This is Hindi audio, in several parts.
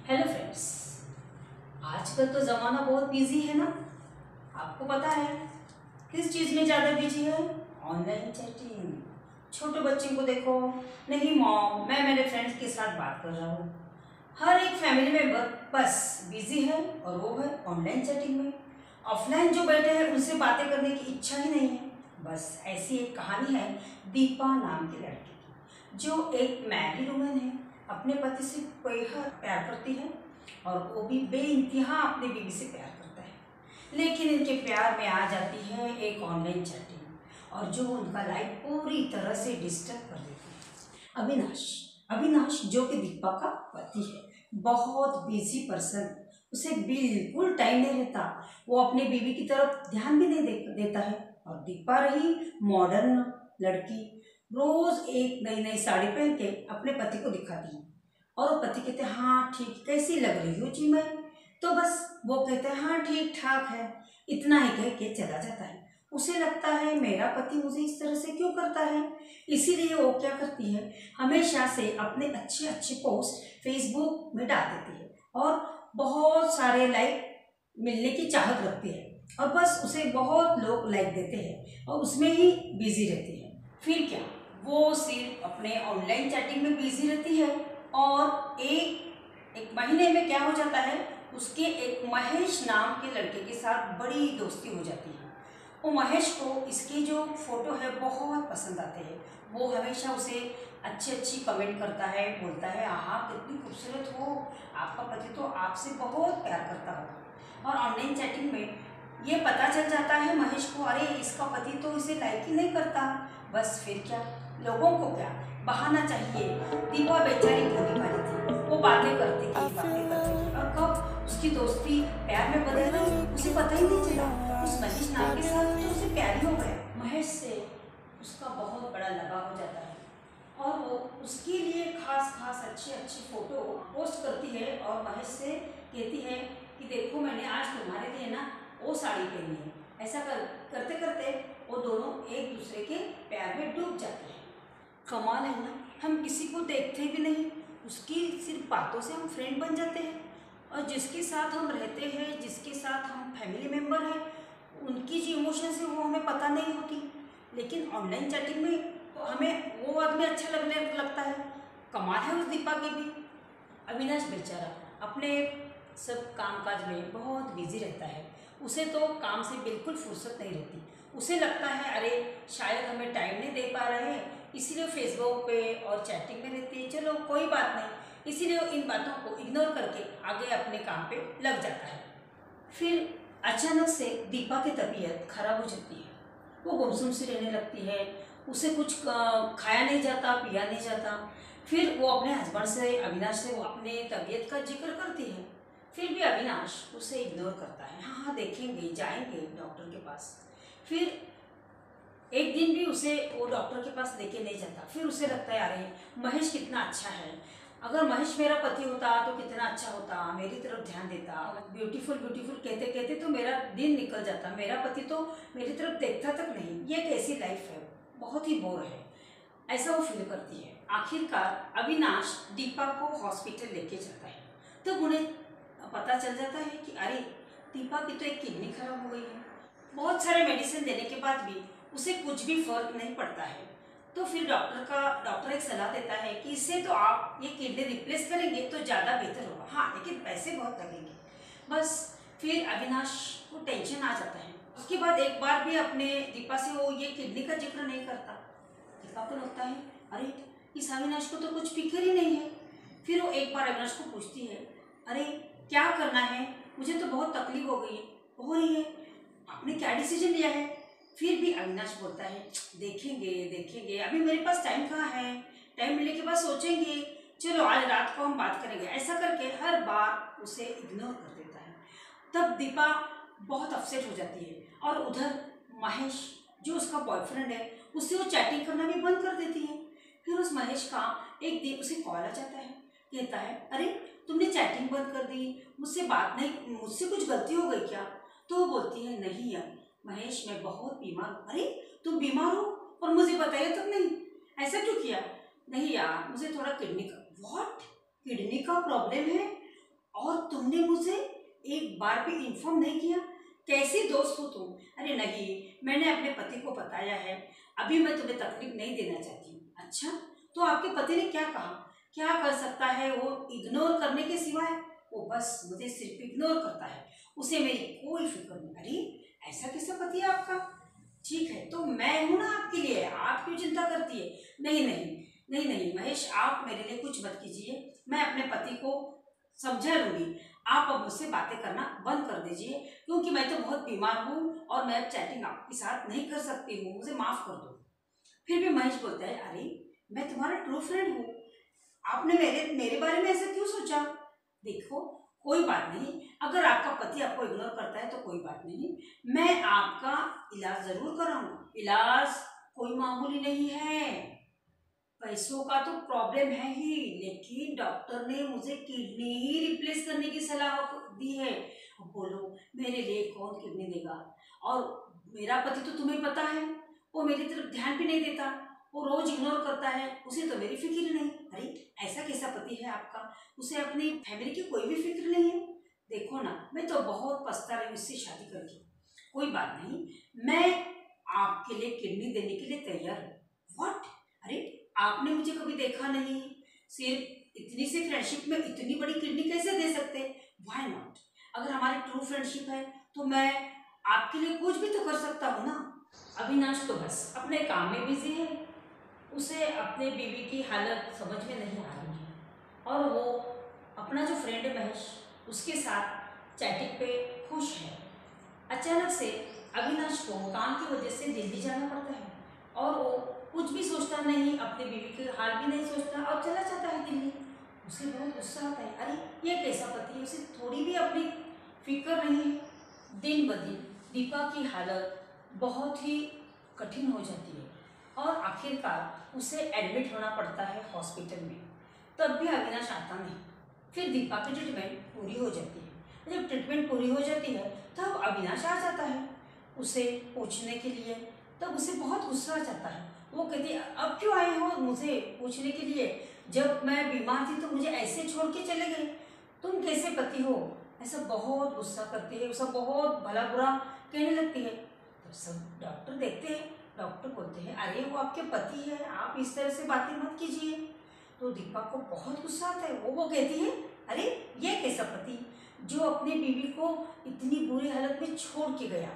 Hello friends. आजकल तो ज़माना बहुत बिजी है ना। आपको पता है किस चीज़ में ज़्यादा बिजी है? Online chatting. छोटे बच्चे को देखो, नहीं मॉम मैं मेरे फ्रेंड्स के साथ बात कर रहा हूँ। हर एक फैमिली मेंबर बस बिजी है और वो है ऑनलाइन चैटिंग में। ऑफलाइन जो बैठे हैं उनसे बातें करने की इच्छा ही नहीं है। बस ऐसी एक कहानी है दीपा नाम की लड़की की, जो एक मैरिड वुमन है, अपने पति से बेहद प्यार करती है और वो भी बेइंतहा अपनी बीवी से प्यार करता है। लेकिन इनके प्यार में आ जाती है एक ऑनलाइन चैटिंग, और जो उनका लाइफ पूरी तरह से डिस्टर्ब कर देती है। अविनाश अविनाश जो कि दीपा का पति है, बहुत बिजी पर्सन, उसे बिल्कुल टाइम नहीं रहता। वो अपने बीवी की तरफ ध्यान भी नहीं देता है। और दीपा रही मॉडर्न लड़की, रोज एक नई नई साड़ी पहन के अपने पति को दिखाती है और वो पति कहते हैं हाँ ठीक, कैसी लग रही हो जी मैं? तो बस वो कहते हैं हाँ ठीक ठाक है, इतना ही कह के चला जाता है। उसे लगता है मेरा पति मुझे इस तरह से क्यों करता है, इसीलिए वो क्या करती है, हमेशा से अपने अच्छे अच्छे पोस्ट फेसबुक में डाल देती है और बहुत सारे लाइक मिलने की चाहत रखती है और बस उसे बहुत लोग लाइक देते हैं और उसमें ही बिजी रहती है। फिर क्या, वो सिर्फ अपने ऑनलाइन चैटिंग में बिजी रहती है और एक महीने में क्या हो जाता है, उसके एक महेश नाम के लड़के के साथ बड़ी दोस्ती हो जाती है। वो महेश को इसके जो फोटो है बहुत पसंद आते हैं। वो हमेशा उसे अच्छी अच्छी कमेंट करता है, बोलता है हाँ कितनी खूबसूरत हो, आपका पति तो आपसे बहुत प्यार करता हो। और ऑनलाइन चैटिंग में ये पता चल जाता है महेश को, अरे इसका पति तो इसे लाइक ही नहीं करता। बस फिर क्या, लोगों को क्या बहाना चाहिए। दीपा बेचारी भोली भाली थी, वो बातें करती थी और कब उसकी दोस्ती प्यार में बदल गई उसे पता ही नहीं चला। उस महेश नाम के साथ तो उसे प्यार ही हो गया। महेश से उसका बहुत बड़ा लगाव हो जाता है और वो उसके लिए खास खास अच्छे अच्छे फोटो पोस्ट करती है और महेश से कहती है कि देखो मैंने आज तुम्हारे लिए ना वो साड़ी पहनी है। ऐसा करते करते वो दोनों एक दूसरे के प्यार में डूब जाते हैं। कमाल है ना, हम किसी को देखते भी नहीं, उसकी सिर्फ बातों से हम फ्रेंड बन जाते हैं। और जिसके साथ हम रहते हैं, जिसके साथ हम फैमिली मेम्बर हैं, उनकी जो इमोशंस है वो हमें पता नहीं होती। लेकिन ऑनलाइन चैटिंग में तो हमें वो आदमी अच्छा लगने लगता है। कमाल है उस दीपा की भी। अविनाश बेचारा अपने सब कामकाज में बहुत बिजी रहता है, उसे तो काम से बिल्कुल फुर्सत नहीं रहती। उसे लगता है अरे शायद हमें टाइम नहीं दे पा रहे हैं, इसीलिए फेसबुक पे और चैटिंग में रहती है, चलो कोई बात नहीं, इसीलिए इन बातों को इग्नोर करके आगे अपने काम पे लग जाता है। फिर अचानक से दीपा की तबीयत खराब हो जाती है, वो गुमसुम सी रहने लगती है, उसे कुछ खाया नहीं जाता, पिया नहीं जाता। फिर वो अपने हस्बैंड से, अविनाश से वो अपने तबीयत का जिक्र करती है। फिर भी अविनाश उसे इग्नोर करता है, हाँ हाँ देखेंगे, जाएंगे डॉक्टर के पास। फिर एक दिन भी उसे वो डॉक्टर के पास लेके नहीं जाता। फिर उसे लगता है अरे महेश कितना अच्छा है, अगर महेश मेरा पति होता तो कितना अच्छा होता, मेरी तरफ ध्यान देता, ब्यूटीफुल ब्यूटीफुल कहते कहते तो मेरा दिन निकल जाता, मेरा पति तो मेरी तरफ देखता तक नहीं, ये कैसी लाइफ है, बहुत ही बोर है, ऐसा वो फील करती है। आखिरकार अविनाश दीपा को हॉस्पिटल लेके जाता है, तब उन्हें पता चल जाता है कि अरे दीपा की तो एक किडनी खराब हो गई है। बहुत सारे मेडिसिन देने के बाद भी उसे कुछ भी फर्क नहीं पड़ता है। तो फिर डॉक्टर एक सलाह देता है कि इससे तो आप ये किडनी रिप्लेस करेंगे तो ज़्यादा बेहतर होगा, हाँ लेकिन पैसे बहुत लगेंगे। बस फिर अविनाश को टेंशन आ जाता है। उसके बाद एक बार भी अपने दीपा से वो ये किडनी का जिक्र नहीं करता। दीपा को लगता है अरे इस अविनाश को तो कुछ फिक्र ही नहीं है। फिर वो एक बार अविनाश को पूछती है, अरे क्या करना है, मुझे तो बहुत तकलीफ हो रही है, आपने क्या डिसीजन लिया है? फिर भी अविनाश बोलता है देखेंगे देखेंगे, अभी मेरे पास टाइम कहाँ है, टाइम मिलने के बाद सोचेंगे, चलो आज रात को हम बात करेंगे। ऐसा करके हर बार उसे इग्नोर कर देता है। तब दीपा बहुत अपसेट हो जाती है और उधर महेश जो उसका बॉयफ्रेंड है, उससे वो चैटिंग करना भी बंद कर देती है। फिर उस महेश का एक दिन उसे कॉल आ जाता है, कहता है अरे तुमने चैटिंग बंद कर दी, मुझसे बात नहीं, मुझसे कुछ गलती हो गई क्या? तो वो बोलती है नहीं यार महेश मैं बहुत बीमार हूँ। अरे तुम बीमार हो और मुझे बताया तक नहीं, ऐसा क्यों किया? नहीं यार मुझे थोड़ा किडनी का, व्हाट, किडनी का प्रॉब्लम है? और तुमने मुझे एक बार भी इन्फॉर्म नहीं किया? कैसी दोस्त हो तुम? अरे नहीं, मैंने अपने पति को बताया है, अभी मैं तुम्हें तकलीफ नहीं देना चाहती हूँ। अच्छा, तो आपके पति ने क्या कहा? क्या कर सकता है वो इग्नोर करने के सिवाय? वो बस मुझे सिर्फ इग्नोर करता है, उसे मेरी कोई फिक्र नहीं। अरे ऐसा कैसा पति है आपका? ठीक है, तो मैं हूं ना आपके लिए, आप क्यों चिंता करती है? नहीं नहीं नहीं नहीं महेश, आप मेरे लिए कुछ मत कीजिए, मैं अपने पति को समझा लूंगी। आप अब मुझसे बातें करना बंद कर दीजिए, क्योंकि मैं तो बहुत बीमार हूँ और मैं अब चैटिंग आपके साथ नहीं कर सकती हूँ, मुझे माफ कर दो। फिर भी महेश बोलता है, अरे मैं तुम्हारा ट्रू फ्रेंड हूँ, आपने मेरे मेरे बारे में ऐसा क्यों सोचा? देखो, कोई बात नहीं, अगर आपका पति आपको इग्नोर करता है तो कोई बात नहीं, मैं आपका इलाज जरूर कराऊंगा। इलाज कोई मामूली नहीं है, पैसों का तो प्रॉब्लम है ही, लेकिन डॉक्टर ने मुझे किडनी ही रिप्लेस करने की सलाह दी है। अब बोलो, मेरे लिए कौन किडनी देगा? और मेरा पति तो तुम्हें पता है, वो मेरी तरफ ध्यान भी नहीं देता, वो रोज इग्नोर करता है, उसे तो मेरी फिक्र नहीं। अरे ऐसा कैसा पति है आपका? उसे अपनी फैमिली की कोई भी फिक्र नहीं है। देखो ना, मैं तो बहुत पछता रही हूँ इससे शादी करके। कोई बात नहीं, मैं आपके लिए किडनी देने के लिए तैयार हूँ। व्हाट? अरे आपने मुझे कभी देखा नहीं, सिर्फ इतनी सी फ्रेंडशिप में इतनी बड़ी किडनी कैसे दे सकते? Why not? अगर हमारी ट्रू फ्रेंडशिप है तो मैं आपके लिए कुछ भी तो कर सकता हूँ ना। अविनाश तो बस अपने काम में बिजी है, उसे अपने बीवी की हालत समझ में नहीं आ रही है, और वो अपना जो फ्रेंड है महेश, उसके साथ चैटिंग पे खुश है। अचानक से अविनाश को काम की वजह से दिल्ली जाना पड़ता है, और वो कुछ भी सोचता नहीं, अपने बीवी के हाल भी नहीं सोचता और चला जाता है दिल्ली। उसे बहुत गुस्सा आता है, अरे ये कैसा पति है, उसे थोड़ी भी अपनी फिक्र नहीं है। दिन ब दिन दीपा की हालत बहुत ही कठिन हो जाती है, और आखिरकार उसे एडमिट होना पड़ता है हॉस्पिटल में। तब भी अविनाश आता नहीं। फिर दीपा की ट्रीटमेंट पूरी हो जाती है। जब ट्रीटमेंट पूरी हो जाती है तब अविनाश आ जाता है उसे पूछने के लिए। तब उसे बहुत गुस्सा आ जाता है, वो कहती है, अब क्यों आए हो मुझे पूछने के लिए? जब मैं बीमार थी तो मुझे ऐसे छोड़ के चले गए, तुम कैसे पति हो? ऐसा बहुत गुस्सा करती है, सब बहुत भला बुरा कहने लगती है। तो सब डॉक्टर देखते हैं, डॉक्टर बोलते हैं, अरे वो आपके पति है, आप इस तरह से बातें मत कीजिए। तो दीपा को बहुत गुस्सा आता है, वो कहती है, अरे ये कैसा पति जो अपनी बीवी को इतनी बुरी हालत में छोड़ के गया?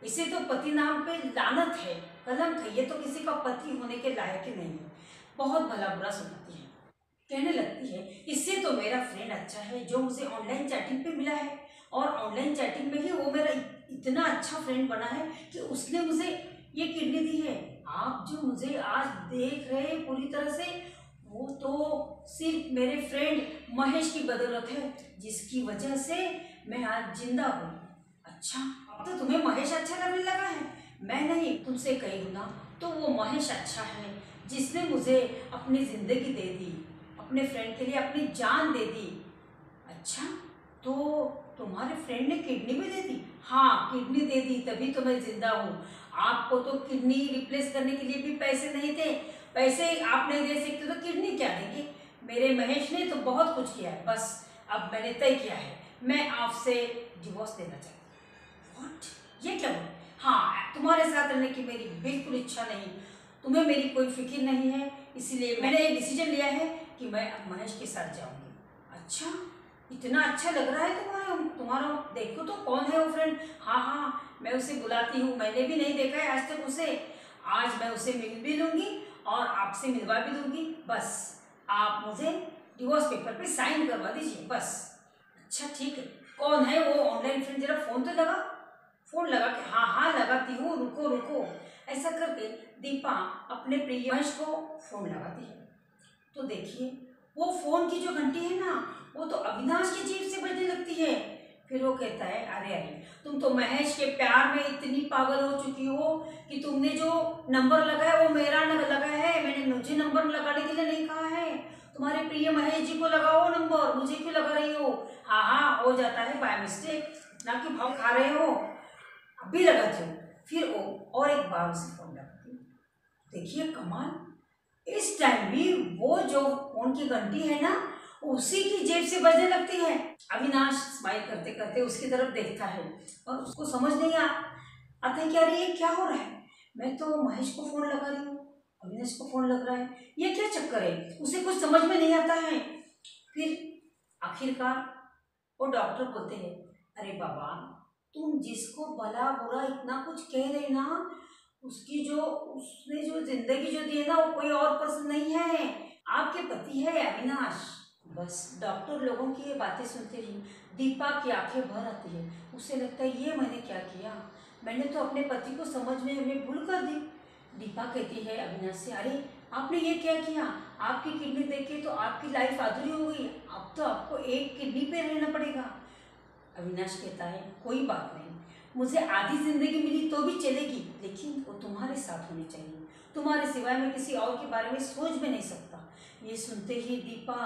इसे तो पति नाम पे लानत है, कलंक है, ये तो किसी का पति होने के लायक ही नहीं है। बहुत भला बुरा सुनाती है, कहने लगती है, इससे तो मेरा फ्रेंड अच्छा है जो मुझे ऑनलाइन चैटिंग पे मिला है, और ऑनलाइन चैटिंग में ही वो मेरा इतना अच्छा फ्रेंड बना है कि उसने मुझे ये किडनी दी है। आप जो मुझे आज देख रहे हैं पूरी तरह से, वो तो सिर्फ मेरे फ्रेंड महेश की बदौलत है, जिसकी वजह से मैं आज जिंदा हूँ। अच्छा, अब तो तुम्हें महेश अच्छा लगने लगा है? मैं नहीं, तुमसे कई गुना तो वो महेश अच्छा है, जिसने मुझे अपनी जिंदगी दे दी, अपने फ्रेंड के लिए अपनी जान दे दी। अच्छा, तो तुम्हारे फ्रेंड ने किडनी भी दे दी? हाँ, किडनी दे दी, तभी तो मैं जिंदा हूँ। आपको तो किडनी रिप्लेस करने के लिए भी पैसे नहीं थे, पैसे आप नहीं दे सकते तो किडनी क्या देंगे? मेरे महेश ने तो बहुत कुछ किया है, बस अब मैंने तय किया है, मैं आपसे डिवोर्स देना चाहती हूँ। व्हाट? ये क्या बोल? हाँ, तुम्हारे साथ रहने की मेरी बिल्कुल इच्छा नहीं, तुम्हें मेरी कोई फिक्र नहीं है, इसलिए मैंने एक डिसीजन लिया है कि मैं अब महेश के साथ जाऊंगी। अच्छा, इतना अच्छा लग रहा है तुम्हारा तुम्हारा देखो तो कौन है वो फ्रेंड? हाँ हाँ, मैं उसे बुलाती हूँ, मैंने भी नहीं देखा है आज तक उसे, आज मैं उसे मिल भी लूंगी और आपसे मिलवा भी दूंगी। बस आप मुझे डिवोर्स पेपर पे साइन करवा दीजिए, बस। अच्छा ठीक है, कौन है वो ऑनलाइन फ्रेंड? जरा फोन तो लगा। फोन लगा के, हाँ हाँ लगाती हूँ, रुको रुको। ऐसा करके दीपा अपने प्रिय महेश को फोन लगाती है। तो देखिए, वो फोन की जो घंटी है ना, वो तो अविनाश की जीभ से बजने लगती है। फिर वो कहता है, अरे अरे, तुम तो महेश के प्यार में इतनी पागल हो चुकी हो कि तुमने जो नंबर लगाया वो मेरा न लगा है, मैंने मुझे नंबर लगाने के लिए नहीं कहा है। तुम्हारे प्रिय महेश जी को लगाओ नंबर, मुझे क्यों लगा रही हो? हाँ हाँ, हो जाता है बाय मिस्टेक, ना कि भाव खा रहे हो, अभी लगाती हूँ। फिर वो और एक बार उसे फोन लगाती हूँ। देखिए कमाल, इस टाइम भी वो जो फोन की घंटी है ना, उसी की जेब से बजने लगती है। अविनाश स्माइल करते करते उसकी तरफ देखता है और उसको समझ नहीं आता है कि अरे ये क्या हो रहा है। मैं तो महेश को फोन लगा रही हूँ, अविनाश को फोन लग रहा है, ये क्या चक्कर है। उसे कुछ समझ में नहीं आता है। फिर आखिरकार वो डॉक्टर बोलते हैं, अरे बाबा, तुम जिसको भला बुरा इतना कुछ कह रहे ना, उसने जो जिंदगी जो दी है ना, वो कोई और पर्सन नहीं है, आपके पति है अविनाश। बस डॉक्टर लोगों की ये बातें सुनते ही दीपा की आंखें भर आती है। उसे लगता है ये मैंने क्या किया, मैंने तो अपने पति को समझने में भूल कर दी। दीपा कहती है अविनाश से, अरे आपने ये क्या किया, आपकी किडनी देखे तो आपकी लाइफ अधूरी हो गई, अब तो आपको एक किडनी पे रहना पड़ेगा। अविनाश कहता है कोई बात नहीं, मुझे आधी जिंदगी मिली तो भी चलेगी, लेकिन वो तुम्हारे साथ होनी चाहिए, तुम्हारे सिवाय मैं किसी और के बारे में सोच भी नहीं सकता। ये सुनते ही दीपा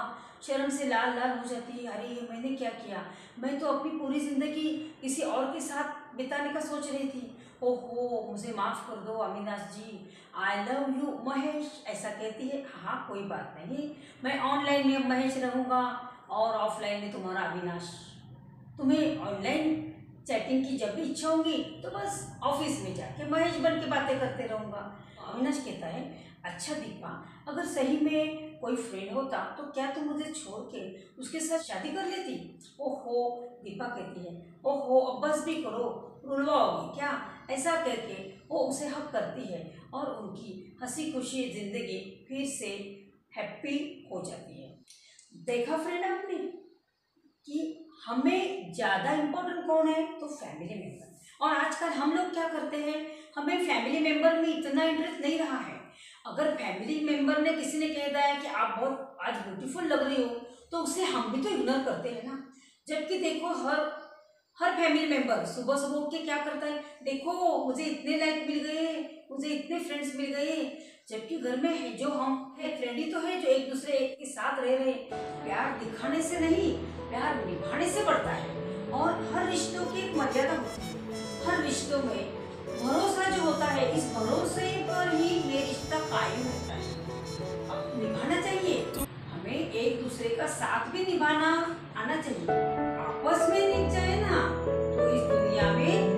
शर्म से लाल लाल हो जाती है। अरे ये मैंने क्या किया, मैं तो अपनी पूरी जिंदगी किसी और के साथ बिताने का सोच रही थी। ओहो, मुझे माफ़ कर दो अविनाश जी, आई लव यू महेश। ऐसा कहती है, हाँ कोई बात नहीं, मैं ऑनलाइन में महेश रहूँगा और ऑफलाइन में तुम्हारा अविनाश। तुम्हें ऑनलाइन चैटिंग की जब भी इच्छा होगी तो बस ऑफिस में जाके महेश बन के बातें करते रहूँगा। अविनाश कहता है, अच्छा दीपा, अगर सही में कोई फ्रेंड होता तो क्या तुम मुझे छोड़ के उसके साथ शादी कर लेती। ओहो, दीपा कहती है, ओहो अब बस भी करो, रुलवाओगी क्या। ऐसा कहके वो उसे हक करती है और उनकी हंसी खुशी जिंदगी फिर से हैप्पी हो जाती है। देखा फ्रेंड आपने कि हमें ज़्यादा इम्पोर्टेंट कौन है, तो फैमिली मेम्बर। और आजकल हम लोग क्या करते हैं, हमें फैमिली मेम्बर में इतना इंटरेस्ट नहीं रहा है। अगर फैमिली मेम्बर ने किसी ने कह दिया है कि आप बहुत आज ब्यूटीफुल लग रही हो, तो उसे हम भी तो इग्नोर करते हैं ना। जबकि देखो हर फैमिली मेम्बर सुबह सुबह उठ के क्या करता है, देखो मुझे इतने लाइक मिल गए, मुझे इतने फ्रेंड्स मिल गए। जबकि घर में है जो हम है फ्रेंड ही तो है जो एक दूसरे के साथ रह रहे। प्यार दिखाने से नहीं, प्यार निभाने से बढ़ता है। और हर रिश्तों की एक मर्यादा होती है। हर रिश्तों में भरोसा जो होता है, इस भरोसे पर ही ये रिश्ता कायम होता है। अब निभाना चाहिए, हमें एक दूसरे का साथ भी निभाना आना चाहिए। आपस में निभ जाए ना तो इस दुनिया में